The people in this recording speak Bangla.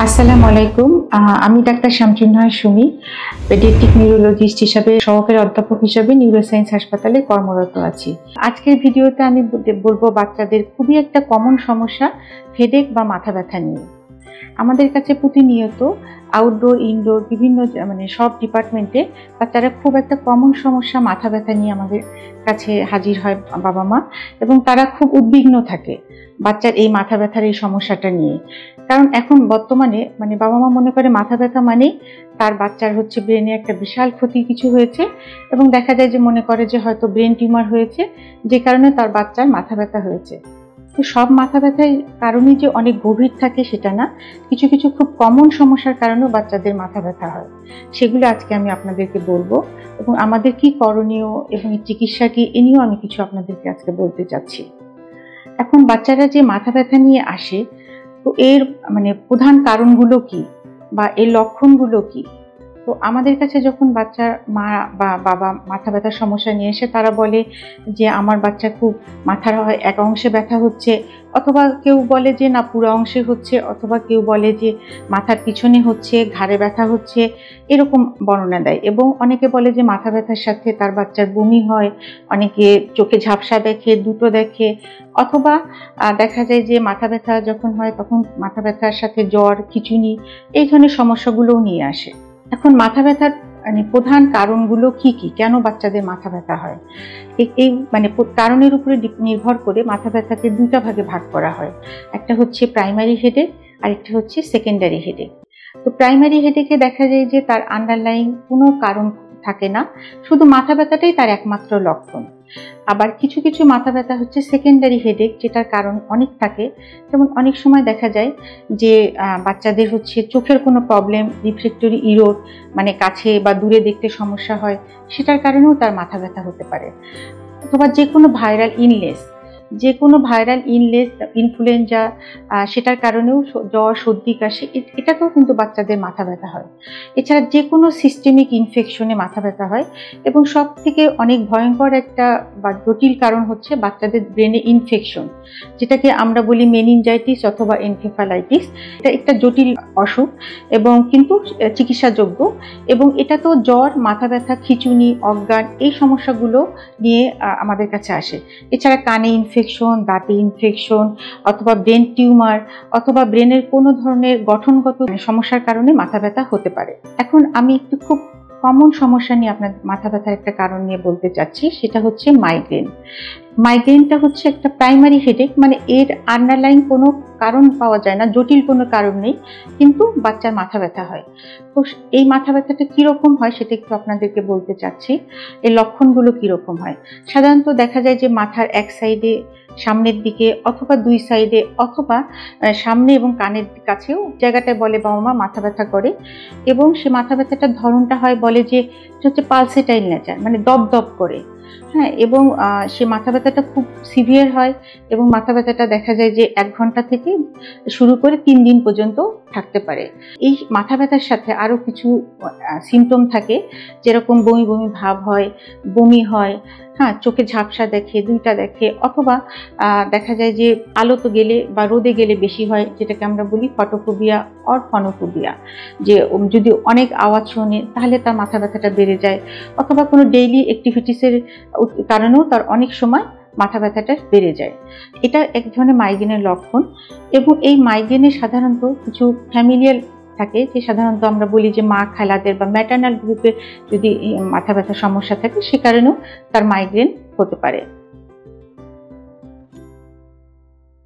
আসসালামু আলাইকুম। আমি doctor Shamsunnahar Sumi, paediatric neurologist হিসাবে সহকারী অধ্যাপক হিসাবে নিউরোসায়েন্স হাসপাতালে কর্মরত আছি। আজকের ভিডিওতে আমি বলবো বাচ্চাদের খুবই একটা কমন সমস্যা হেডেক বা মাথা ব্যথা নিয়ে। আমাদের কাছে প্রতিনিয়ত আউটডোর ইনডোর বিভিন্ন সব ডিপার্টমেন্টে বাচ্চারা খুব একটা কমন সমস্যা মাথা ব্যথা নিয়ে আমাদের কাছে হাজির হয় বাবা মা, এবং তারা খুব উদ্বিগ্ন থাকে বাচ্চার এই মাথা ব্যথার এই সমস্যাটা নিয়ে। কারণ এখন বর্তমানে বাবা মা মনে করে মাথা ব্যথা মানেই তার বাচ্চার ব্রেনে একটা বিশাল ক্ষতি কিছু হয়েছে, এবং দেখা যায় যে মনে করে যে হয়তো ব্রেন টিউমার হয়েছে, যে কারণে তার বাচ্চার মাথা ব্যথা হয়েছে। তো সব মাথা ব্যথার কারণেই যে অনেক গভীর থাকে সেটা না, কিছু কিছু খুব কমন সমস্যার কারণেও বাচ্চাদের মাথা ব্যথা হয়। সেগুলো আজকে আমি আপনাদেরকে বলবো, এবং আমাদের কি করণীয় এবং চিকিৎসা কি এ নিয়েও আমি কিছু আপনাদেরকে আজকে বলতে চাচ্ছি। এখন বাচ্চারা যে মাথা ব্যথা নিয়ে আসে, তো এর প্রধান কারণগুলো কি বা এর লক্ষণগুলো কি। তো আমাদের কাছে যখন বাচ্চার মা বা বাবা মাথা ব্যথার সমস্যা নিয়ে এসে তারা বলে যে আমার বাচ্চা খুব মাথার হয় এক অংশে ব্যথা হচ্ছে, অথবা কেউ বলে যে না পুরো অংশে হচ্ছে, অথবা কেউ বলে যে মাথার পিছনে হচ্ছে, ঘাড়ে ব্যথা হচ্ছে, এরকম বর্ণনা দেয়। এবং অনেকে বলে যে মাথা ব্যথার সাথে তার বাচ্চার বমি হয়, অনেকে চোখে ঝাপসা দেখে, দুটো দেখে, অথবা দেখা যায় যে মাথা ব্যথা যখন হয় তখন মাথা ব্যথার সাথে জ্বর, খিঁচুনি, এই ধরনের সমস্যাগুলোও নিয়ে আসে। এখন মাথা ব্যথার প্রধান কারণগুলো কি কি, কেন বাচ্চাদের মাথা ব্যথা হয়, এই কারণের উপরে নির্ভর করে মাথা ব্যথাকে দুইটা ভাগে ভাগ করা হয়। একটা হচ্ছে প্রাইমারি হেডেক আর একটা হচ্ছে সেকেন্ডারি হেডেক। তো প্রাইমারি হেডেকে দেখা যায় যে তার আন্ডারলাইং কোনো কারণ থাকে না, শুধু মাথা ব্যথাটাই তার একমাত্র লক্ষণ। আবার কিছু কিছু মাথা ব্যথা হচ্ছে সেকেন্ডারি হেডেক, যেটার কারণ অনেক থাকে। যেমন অনেক সময় দেখা যায় যে বাচ্চাদের চোখের কোনো প্রবলেম, রিফ্লেক্টরি ইরোড, কাছে বা দূরে দেখতে সমস্যা হয়, সেটার কারণেও তার মাথা ব্যথা হতে পারে। অথবা যে কোনো ভাইরাল ইনলেস, ইনফ্লুয়েঞ্জা, সেটার কারণেও জ্বর, সর্দি, কাশি, এটাতেও কিন্তু বাচ্চাদের মাথা ব্যথা হয়। এছাড়া যে কোনো সিস্টেমিক ইনফেকশনে মাথা ব্যথা হয়, এবং সব থেকে অনেক ভয়ঙ্কর একটা বা জটিল কারণ হচ্ছে বাচ্চাদের ব্রেনে ইনফেকশন, যেটাকে আমরা বলি মেনিনজাইটিস অথবা এনকেফালাইটিস। এটা একটা জটিল অসুখ এবং কিন্তু চিকিৎসাযোগ্য, এবং এটা তো জ্বর, মাথা ব্যথা, খিঁচুনি, অজ্ঞান, এই সমস্যাগুলো নিয়ে আমাদের কাছে আসে। এছাড়া কানে ইনফেকশন, দাঁতে ইনফেকশন, অথবা ব্রেন টিউমার, অথবা ব্রেনের কোনো ধরনের গঠনগত সমস্যার কারণে মাথা ব্যথা হতে পারে। এখন আমি একটু খুব কমন সমস্যা নিয়ে আপনার মাথা ব্যথার একটা কারণ নিয়ে বলতে চাচ্ছি, সেটা হচ্ছে মাইগ্রেন। মাইগ্রেনটা হচ্ছে একটা প্রাইমারি হেডেক, এর আন্ডারলাইন কোনো কারণ পাওয়া যায় না, জটিল কোনো কারণ নেই, কিন্তু বাচ্চার মাথা ব্যথা হয়। তো এই মাথা ব্যথাটা কিরকম হয় সেটা একটু আপনাদেরকে বলতে চাচ্ছি। এর লক্ষণগুলো কিরকম হয়। সাধারণত দেখা যায় যে মাথার এক সাইডে, সামনের দিকে, অথবা দুই সাইডে, অথবা সামনে এবং কানের কাছেও জায়গাটায় বলে বাবা মা মাথা ব্যথা করে, এবং সে মাথা ব্যথাটার ধরনটা হয় বলে যে হচ্ছে পালসেটাইল নেচার, দপ দপ করে। হ্যাঁ, এবং সে মাথা ব্যথাটা খুব সিভিয়ার হয়, এবং মাথা ব্যথাটা দেখা যায় যে 1 ঘন্টা থেকে শুরু করে 3 দিন পর্যন্ত থাকতে পারে। এই মাথা ব্যথার সাথে আরো কিছু সিমটম থাকে, যেরকম বমি বমি ভাব হয়, বমি হয়, হ্যাঁ, চোখে ঝাপসা দেখে, দুইটা দেখে, অথবা দেখা যায় যে আলোতে গেলে বা রোদে গেলে বেশি হয়, যেটাকে আমরা বলি ফটোফোবিয়া অর ফনোফোবিয়া, যে যদি অনেক আওয়াজ শোনে তাহলে তার মাথা ব্যথাটা বেড়ে যায়, অথবা কোনো ডেইলি অ্যাক্টিভিটিসের কারণেও তার অনেক সময় মাথা ব্যথাটা বেড়ে যায়। এটা এক ধরনের মাইগ্রেনের লক্ষণ। এবং এই মাইগ্রেনে সাধারণত কিছু ফ্যামিলিয়াল থাকে, যে সাধারণত আমরা বলি যে মা খালাদের বা ম্যাটার্নাল গ্রুপে যদি মাথা ব্যথার সমস্যা থাকে, সে কারণেও তার মাইগ্রেন হতে পারে।